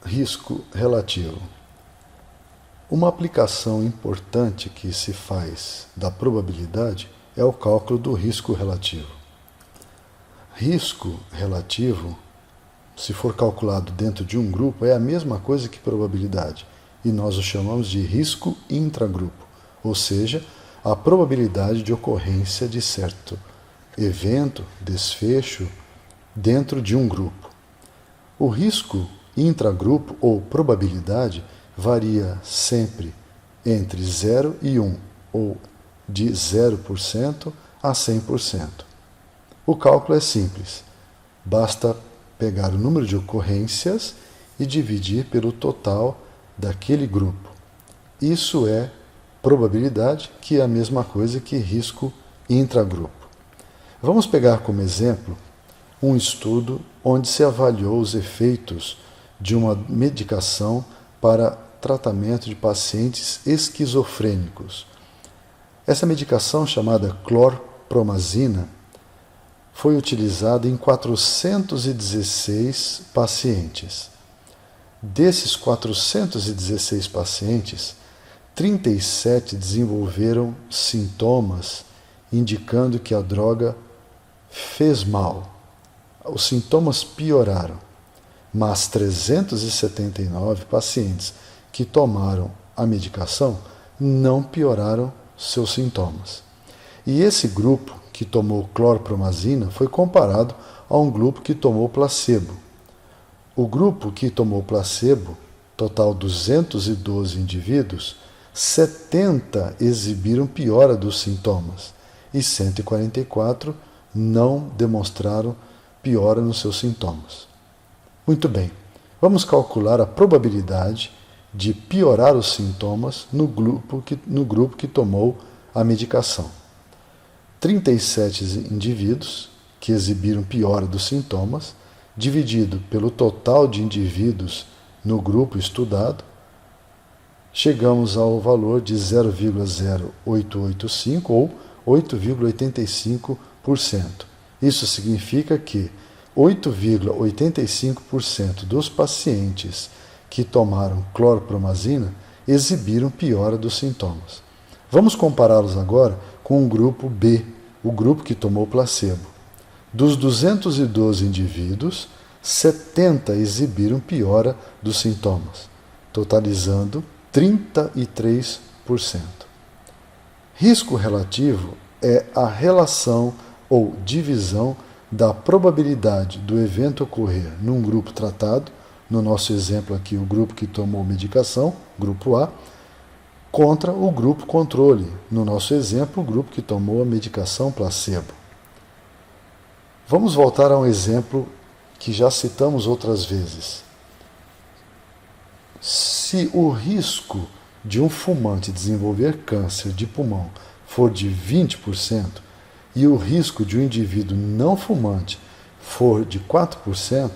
risco relativo. Uma aplicação importante que se faz da probabilidade é o cálculo do risco relativo. Risco relativo, se for calculado dentro de um grupo, é a mesma coisa que probabilidade, e nós o chamamos de risco intragrupo, ou seja, a probabilidade de ocorrência de certo evento, desfecho, dentro de um grupo. O risco intragrupo, ou probabilidade, varia sempre entre 0 e 1, ou de 0% a 100%. O cálculo é simples. Basta pegar o número de ocorrências e dividir pelo total daquele grupo. Isso é probabilidade, que é a mesma coisa que risco intragrupo. Vamos pegar como exemplo um estudo onde se avaliou os efeitos de uma medicação para tratamento de pacientes esquizofrênicos. Essa medicação, chamada clorpromazina, foi utilizada em 416 pacientes. Desses 416 pacientes, 37 desenvolveram sintomas indicando que a droga fez mal. Os sintomas pioraram, mas 379 pacientes que tomaram a medicação não pioraram seus sintomas. E esse grupo que tomou clorpromazina foi comparado a um grupo que tomou placebo. O grupo que tomou placebo, total 212 indivíduos, 70 exibiram piora dos sintomas e 144 não demonstraram piora nos seus sintomas. Muito bem, vamos calcular a probabilidade de piorar os sintomas no grupo que tomou a medicação. 37 indivíduos que exibiram piora dos sintomas, dividido pelo total de indivíduos no grupo estudado, chegamos ao valor de 0,0885 ou 8,85%. Isso significa que 8,85% dos pacientes que tomaram clorpromazina exibiram piora dos sintomas. Vamos compará-los agora com o grupo B, o grupo que tomou placebo. Dos 212 indivíduos, 70 exibiram piora dos sintomas, totalizando 33%. Risco relativo é a relação ou divisão da probabilidade do evento ocorrer num grupo tratado, no nosso exemplo aqui o grupo que tomou medicação, grupo A, contra o grupo controle, no nosso exemplo o grupo que tomou a medicação placebo. Vamos voltar a um exemplo que já citamos outras vezes. Se o risco de um fumante desenvolver câncer de pulmão for de 20% e o risco de um indivíduo não fumante for de 4%,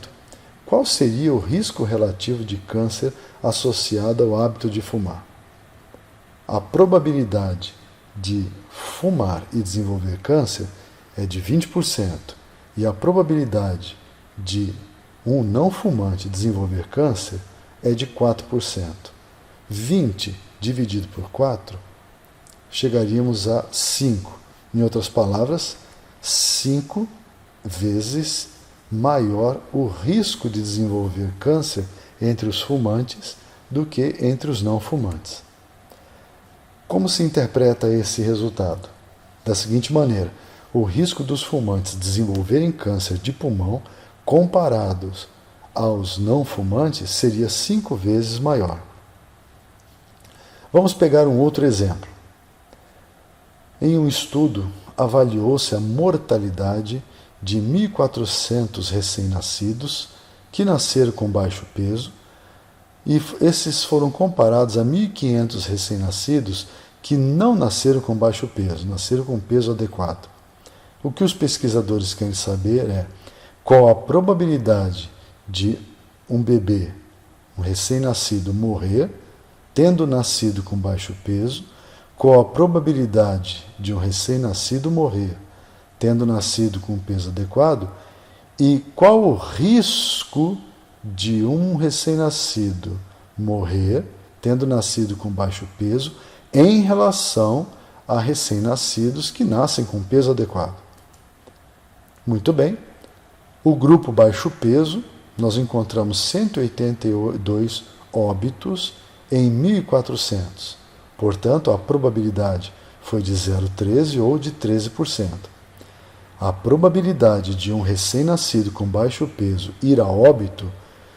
qual seria o risco relativo de câncer associado ao hábito de fumar? A probabilidade de fumar e desenvolver câncer é de 20%, e a probabilidade de um não fumante desenvolver câncer é de 4%. 20 dividido por 4, chegaríamos a 5. Em outras palavras, 5 vezes maior o risco de desenvolver câncer entre os fumantes do que entre os não fumantes. Como se interpreta esse resultado? Da seguinte maneira: o risco dos fumantes desenvolverem câncer de pulmão comparados aos não fumantes seria 5 vezes maior. Vamos pegar um outro exemplo. Em um estudo, avaliou-se a mortalidade de 1.400 recém-nascidos que nasceram com baixo peso, e esses foram comparados a 1.500 recém-nascidos que não nasceram com baixo peso, nasceram com peso adequado. O que os pesquisadores querem saber é qual a probabilidade de um bebê, um recém-nascido, morrer, tendo nascido com baixo peso, qual a probabilidade de um recém-nascido morrer, tendo nascido com peso adequado, e qual o risco de um recém-nascido morrer, tendo nascido com baixo peso, em relação a recém-nascidos que nascem com peso adequado. Muito bem. O grupo baixo peso, nós encontramos 182 óbitos em 1.400. Portanto, a probabilidade foi de 0,13 ou de 13%. A probabilidade de um recém-nascido com baixo peso ir a óbito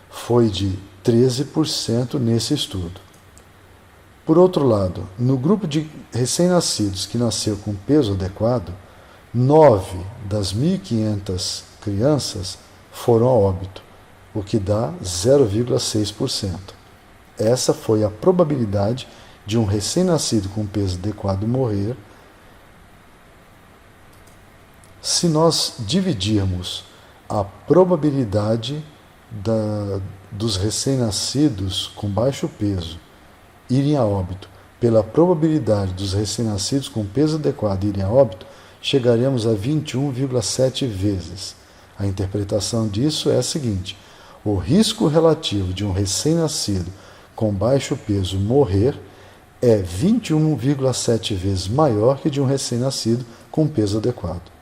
foi de 13% nesse estudo. Por outro lado, no grupo de recém-nascidos que nasceu com peso adequado, 9 das 1.500 crianças foram a óbito, o que dá 0,6%. Essa foi a probabilidade de um recém-nascido com peso adequado morrer. Se nós dividirmos a probabilidade dos recém-nascidos com baixo peso irem a óbito pela probabilidade dos recém-nascidos com peso adequado irem a óbito, chegaremos a 21,7 vezes. A interpretação disso é a seguinte: o risco relativo de um recém-nascido com baixo peso morrer é 21,7 vezes maior que de um recém-nascido com peso adequado.